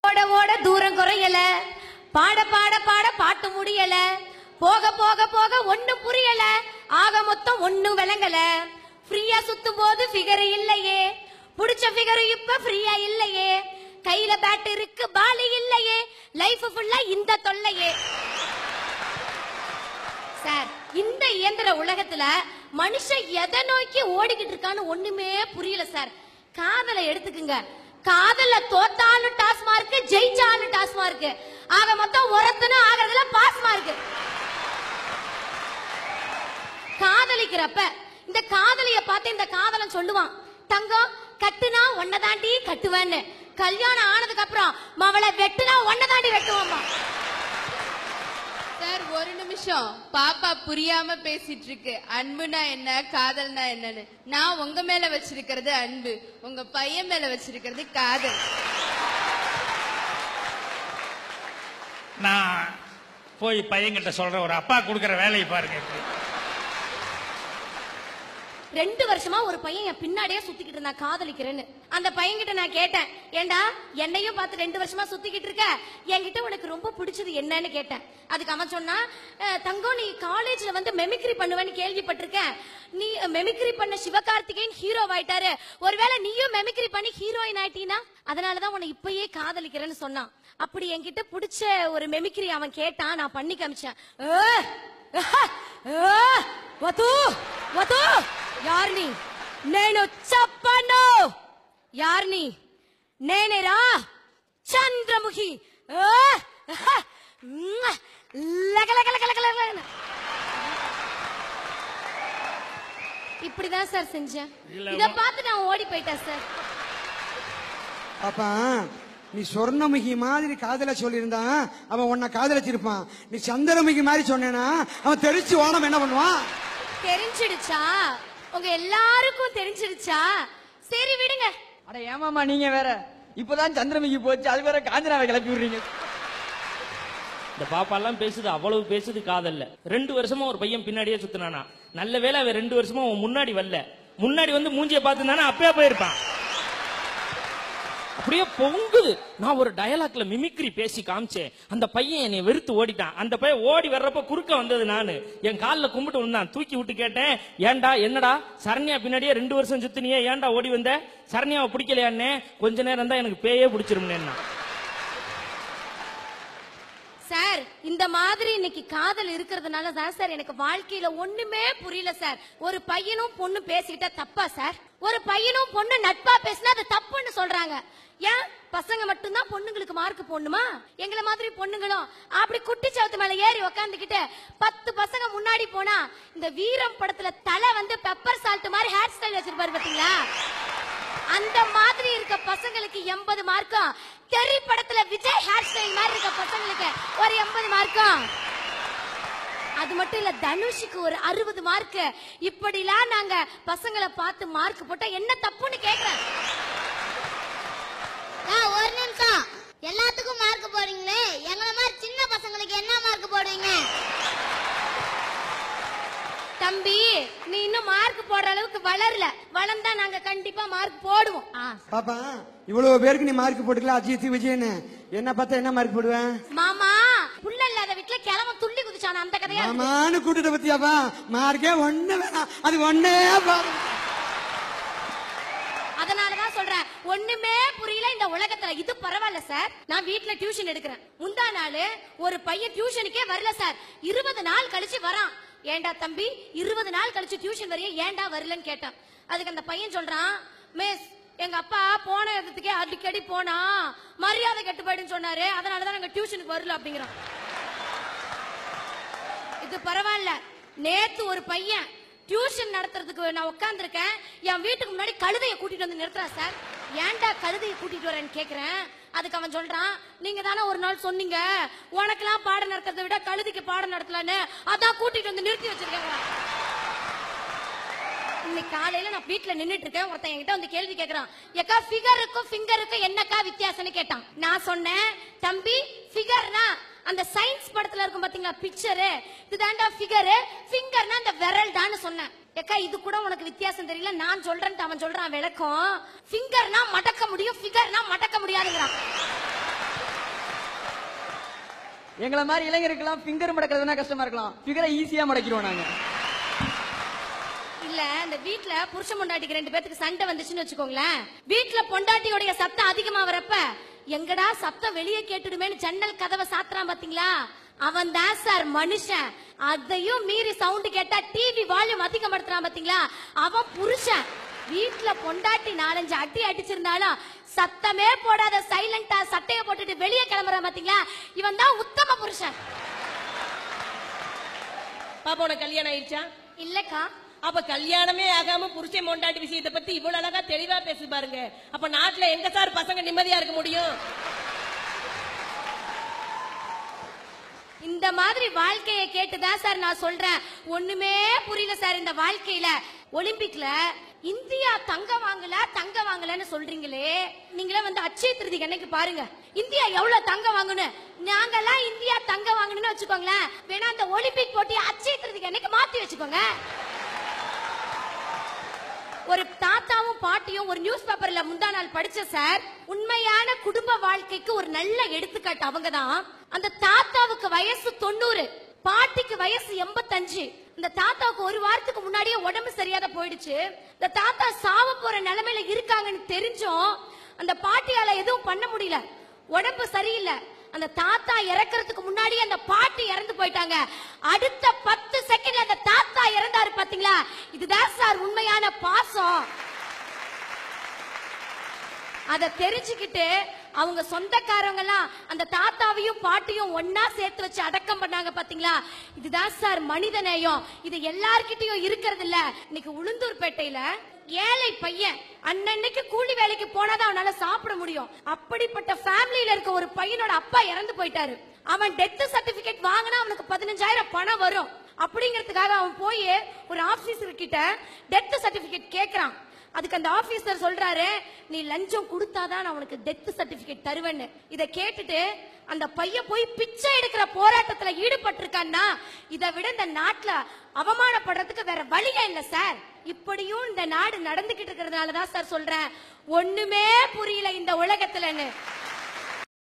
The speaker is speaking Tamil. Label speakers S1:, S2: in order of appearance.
S1: ஓட ஓட தூரம் குறையல, பாட பாட பாட பாட்டு முடியல, போக போக போக ஒண்ணும் புரியல, ஆக மொத்தம் ஒண்ணும் விளங்கல. ஃப்ரீயா சுத்தும் போது ஃபிகர் இல்லையே, புடிச்ச ஃபிகர் இப்ப ஃப்ரீயா இல்லையே, கையில பேட் இருக்கு பாலி இல்லையே, லைஃப் ஃபுல்லா இந்த தொல்லையே. சார், இந்த இயந்திர உலகத்துல மனுஷன் எதை நோக்கி ஓடிக்கிட்டு இருக்கான்னு ஒண்ணுமே புரியல சார். காதலை எடுத்துக்குங்க, காதல தோத்தாலும் டாஸ் மார்க், ஜெயிச்சாலும் டாஸ் மார்க், ஆக மொத்தம் ஒருத்தனும் ஆகிறதுல பாஸ் மார்க். காதலிக்கிறப்ப இந்த காதலிய பார்த்து இந்த காதலன் சொல்லுவான், தங்கம் கட்டுனா ஒன்னதாண்டி கட்டுவேன்னு, கல்யாணம் ஆனதுக்கு அப்புறம் மவளை வெட்டுனா ஒன்னதாண்டி வெட்டுவாமா.
S2: சார், ஒரு நிமிஷம், பாப்பா புரியாம பேசிட்டு இருக்கு. அன்புனா என்ன, காதல்னா என்னன்னு. நான் உங்க மேல வச்சிருக்கிறது அன்பு, உங்க பையன் மேல வச்சிருக்கிறது காதல்.
S3: நான் போய் பையன்கிட்ட சொல்ற, ஒரு அப்பா கொடுக்கற வேலையை பாருங்க.
S1: 2 வருஷமா ஒரு பையன் என் பின்னாடியே சுத்திக்கிட்டு இருந்தா காதலிக்கிறேன்னு. அந்த பையன்கிட்ட நான் கேட்டேன், ஏண்டா என்னையும் பார்த்து 2 வருஷமா சுத்திக்கிட்டு இருக்க, என்கிட்ட உனக்கு ரொம்ப பிடிச்சது என்னன்னு கேட்டேன். அதுக்கு அவன் சொன்னா, தங்கம் நீ காலேஜ்ல வந்து மெமிக்ரி பண்ணுவேன்னு கேள்விப்பட்டிருக்கேன், நீ மெமிக்ரி பண்ண சிவகார்த்திகேயன் ஹீரோ ஆயிட்டாரு, ஒருவேளை நீயும் மெமிக்ரி பண்ணி ஹீரோயின் ஆயிட்டீனா, அதனாலதான் உன்னை இப்பயே காதலிக்கிறேன்னு சொன்னான். அப்படி என்கிட்ட பிடிச்ச ஒரு மெமிக்ரி அவன் கேட்டான், நான் பண்ணி காமிச்சேன். యార్ని నేను చెప్పను, యార్ని నేనేరా చంద్రముఖి. இப்படிதான் சார் செஞ்சேன். இத பார்த்து நான் ஓடி போயிட்டேன் சார்.
S4: அப்பா, நீ சொர்ணமுகி மாதிரி காதல சொல்லியிருந்தான், அவன் உன்னை காதலிச்சிருப்பான். நீ சந்திரமுகி மாதிரி சொன்னேன்னா அவன் தெரிச்சு ஓடம் என்ன பண்ணுவான்?
S1: தெரிஞ்சிடுச்சா? உங்க எல்லாருக்கும் தெரிஞ்சிடுச்சா? சரி விடுங்க.
S5: அட ஏமாமா, நீங்க வேற இப்பதான் சந்திரமுகி போச்சு, அது வேற காஞ்சனாவை கிளப்பி விடுறீங்க.
S6: இந்த பாப்பா எல்லாம் பேசுது, அவ்வளவு பேசுது காதல்ல. 2 வருஷமா ஒரு பையன் பின்னாடியே சுத்தினானா. நல்ல வேளை அவன் 2 வருஷமா முன்னாடி வரல. முன்னாடி வந்து மூஞ்சிய பாத்துனானா அப்பயே போயிருப்பான். அப்படியே பொங்குது. நான் ஒரு டயலாக்ல மிமிக்ரி பேசி காமிச்சேன், அந்த பையன் என்னை வெறுத்து ஓடிட்டான். அந்த பையன் ஓடி வர்றப்ப குறுக்க வந்தது நானு. என் காலில் கும்பிட்டு வந்தான், தூக்கி விட்டு கேட்டேன், ஏண்டா என்னடா சரண்யா பின்னாடியே 2 வருஷம் சுத்தினியே, ஏண்டா ஓடி வந்த? சரண்யாவை பிடிக்கலையான்னே. கொஞ்ச நேரம் தான் எனக்கு பேயே பிடிச்சிருந்தேன்னா.
S1: சார், இந்த மாதிரி இன்னைக்கு காதல் இருக்கிறதுனால தான் சார் எனக்கு வாழ்க்கையில ஒண்ணுமே புரியல சார். ஒரு பையனும் பொண்ணு பேசிக்கிட்டா தப்பா சார்? ஒரு பையனும் பொண்ணு நட்பா பேசினா அது தப்புன்னு சொல்றாங்க. ஏன் பசங்க மட்டும்தான் பொண்ணுங்களுக்கு மார்க் போடணுமா? எங்களை மாதிரி பொண்ணுங்களும் அப்படி குட்டி சவுத்து மேல ஏறி உக்காந்துக்கிட்டு 10 பசங்க முன்னாடி போனா, இந்த வீரம் படத்துல தலை வந்து பெப்பர் சால்ட் மாதிரி ஹேர் ஸ்டைல் வச்சிருப்பாரு பாத்தீங்களா, அந்த மாதிரி இருக்க பசங்களுக்கு 80 மார்க்கும், தெரி படத்துல விஜய் ஹேர் ஸ்டைல் மாதிரி இருக்க பசங்களுக்கு ஒரு 80 மார்க்கும், அது மட்டும் இல்ல தனுஷுக்கு ஒரு 60 மார்க். இப்படிலாம் நாங்க பசங்களை பார்த்து மார்க் போட்டா என்ன தப்புன்னு கேக்குறேன்.
S7: ஒரு நிமிஷம், எல்லாத்துக்கும் மார்க் போடுறீங்களே, எங்களை மாதிரி சின்ன பசங்களுக்கு என்ன மார்க் போடுவீங்க?
S1: தம்பி, நீ இன்னும் மார்க் போடுற அளவுக்கு வளரல. வளர்ந்தா நாங்க கண்டிப்பா மார்க் போடுவோம்.
S4: பாப்பா, இவ்வளவு பேருக்கு நீ மார்க் போட்டுக்கல, அஜித் விஜயன்னு, என்ன பார்த்தா என்ன மார்க் போடுவேன்?
S1: மாமா, புள்ள இல்லாத வீட்டுல கிழமை துள்ளி குதிச்சான அந்த கதையா
S4: மாமான்னு கூட்டிட்டு பத்தியாப்பா, மார்க்கே ஒண்ணு வேணாம், அது ஒன்னே பாருங்க.
S1: அதனாலதான் சொல்றேன், ஒண்ணுமே புரியல இந்த உலகத்துல. இது பரவாயில்ல சார், நான் வீட்டுல டியூஷன் எடுக்கிறேன். முந்தா நாள் ஒரு பையன் டியூஷனுக்கே வரல சார். 20 நாள் கழிச்சு வரான். ஏண்டா தம்பி, 20 நாள் கழிச்சு டியூஷன் வரைய ஏண்டா வரலன்னு கேட்டான். அதுக்கு அந்த பையன் சொல்றான், மிஸ், எங்க அப்பா போன இடத்துக்கே அடிக்கடி போனா மரியாதை கெட்டு போயிடுன்னு சொன்னாரு, அதனாலதான் நாங்க டியூஷனுக்கு வரல அப்படிங்கிறான். இது பரவாயில்ல. நேத்து ஒரு பையன் டியூஷன் நடத்துறதுக்கு நான் உட்கார்ந்துருக்கேன், என் வீட்டுக்கு முன்னாடி கழுதையை கூட்டிட்டு வந்து நிறுத்துறா சார். ஏன்டா கழுதையை கூட்டிட்டு வரேன்னு கேக்குறேன். அதுக்கு அவன் சொல்றான், நீங்க தானே ஒரு நாள் சொன்னீங்க உனக்கெல்லாம் பாடம் நடத்துறதை விட கழுதைக்கு பாடம் நடத்தலான்னு, அதான் கூட்டிட்டு வந்து நிறுத்தி வச்சிருக்கேன். இன்னைக்கு காலையில நான் வீட்டுல நின்னுட்டு இருக்கேன், ஒருத்தன் என்கிட்ட வந்து கேள்வி கேக்குறான், ஏக்கா ஃபிகருக்கும் ஃபிங்கருக்கும் என்னக்கா வித்தியாசம்னு கேட்டான். நான் சொன்னேன், தம்பி ஃபிகர்னா அந்த சயின்ஸ் படத்துல இருக்கும் பாத்தீங்களா பிக்சரு, இதுதான்டா ஃபிகரு, ஃபிங்கர்னா அந்த விரல் தான் சொன்னேன். ஏக்கா இது கூட உனக்கு வித்தியாசம் தெரியல, நான் சொல்றேன். அவன் சொல்றான் விளக்கம், ஃபிங்கர்னா மடக்க முடியும், ஃபிகர்னா மடக்க முடியாதுங்கிறான்.
S5: எங்களை மாதிரி இளைஞருக்கெல்லாம் ஃபிங்கர் மடக்கிறதுனா கஷ்டமா இருக்கலாம், ஃபிகரை ஈஸியா மடக்கிடுவோம் நாங்க.
S1: இல்ல இந்த வீட்ல புருஷன் பொண்டாட்டிக்கு 2 பேத்துக்கு சண்டை வந்துச்சுன்னு வச்சுக்கோங்களேன், வீட்ல பொண்டாட்டியோட சத்தம் அதிகமா வரப்ப எங்கடா சத்தம் வெளியே கேட்டுடுமேன்னு ஜன்னல் கதவை சாத்துறான் பாத்தீங்களா, அவன் தான் சார் மனுஷன். அதையும் மீறி சவுண்ட் கேட்டா டிவி வால்யூம் அதிகப்படுத்துறான் பாத்தீங்களா, அவன் புருஷன். வீட்ல பொண்டாட்டி 4-5 அடி அடிச்சிருந்தாலும் சத்தமே போடாத சைலண்டா சட்டைய போட்டுட்டு வெளியே கிளம்புறான் பாத்தீங்களா, இவன் தான் உத்தம புருஷன்.
S8: பாப்பா உனக்கு கல்யாணம் ஆயிடுச்சா?
S1: இல்லக்கா.
S8: அப்ப கல்யாணமே ஆகாம புருஷன் பொண்டாட்டி விஷயத்தை பத்தி இவ்வளவு அழகா தெளிவா பேசி பாருங்க. அப்ப நாட்டுல எங்க சார் பசங்க நிம்மதியா இருக்க முடியும்?
S1: இந்த மாதிரி வாழ்க்கையை கேட்டுதான் சார் நான் சொல்றேன், ஒண்ணுமே புரியல சார் இந்த வாழ்க்கையில. ஒலிம்பிக்ல இந்தியா தங்கம் வாங்கலன்னு சொல்றீங்களே, நீங்களே வந்து அட்சய திருதிக்கு அன்னைக்கு பாருங்க இந்தியா எவ்வளவு தங்கம் வாங்கணும். நாங்கெல்லாம் இந்தியா தங்கம் வாங்கணும்னு வச்சுக்கோங்களேன், வேணா அந்த ஒலிம்பிக் போட்டி அட்சய திருதிக்கு அன்னைக்கு மாத்தி வச்சுக்கோங்க. ஒரு தாத்தாவும் பாட்டியும் ஒரு நியூஸ் பேப்பர்ல முந்தா நாள் படிச்ச சார், உண்மையான குடும்ப வாழ்க்கைக்கு ஒரு நல்ல எடுத்துக்காட்டு அவங்க தான். அந்த தாத்தாவுக்கு வயசு 90, பாட்டிக்கு வயசு 85. இந்த தாத்தாவுக்கு ஒரு வாரத்துக்கு முன்னாடியே உடம்பு சரியாத போயிடுச்சு. இந்த தாத்தா சாவ போற நிலைமையில இருக்காங்கன்னு தெரிஞ்சும் அந்த பாட்டியால எதுவும் பண்ண முடியல, உடம்பு சரியில்லை. அந்த தாத்தா இறக்கிறதுக்கு முன்னாடி அந்த பாட்டி இறந்து போயிட்டாங்க. அடுத்த 10 செகண்ட்ல அந்த தாத்தா இறந்தாரு பாத்தீங்களா, இதுதான் சார் உண்மையான பாசம். அத தெரிஞ்சுக்கிட்டு அவங்க சொந்தக்காரங்க எல்லாம் அந்த தாத்தாவையும் பாட்டியும் ஒன்னா சேர்த்து வச்சு அடக்கம் பண்ணாங்க பாத்தீங்களா, இதுதான் சார் மனித நேயம். இது எல்லார்கிட்டயும் இருக்கிறது இல்ல. இன்னைக்கு உளுந்தூர்பேட்டையில ஏழை பையன் அன்னைக்கு கூலி வேலைக்கு போனாதான் அவனால சாப்பிட முடியும். அப்படிப்பட்ட ஃபேமிலியில இருக்க ஒரு பையனோட அப்பா இறந்து போயிட்டாரு. அவன் டெத் சர்டிபிகேட் வாங்கினா அவனுக்கு 15,000 பணம் வரும். அப்படிங்கிறதுக்காக அவன் போய் ஒரு ஆபீசர் கிட்ட டெத் சர்டிபிகேட் கேக்குறான். அதுக்கு அந்த ஆபீசர் சொல்றாரு, நீ லஞ்சம் கொடுத்தாதான் நான் உனக்கு டெத் சர்டிபிகேட் தருவேன்னு. இத கேட்டுட்டு அந்த பையன் போய் பிச்சை எடுக்கிற போராட்டத்துல ஈடுபட்டிருக்கான்னா, இதை விட இந்த நாட்டுல அவமானப்படுறதுக்கு வேற வழியே இல்ல சார். இப்படியும் இந்த நாடு நடந்துகிட்டு இருக்கிறதுனாலதான் சார் சொல்றேன், ஒண்ணுமே புரியல இந்த உலகத்துலன்னு.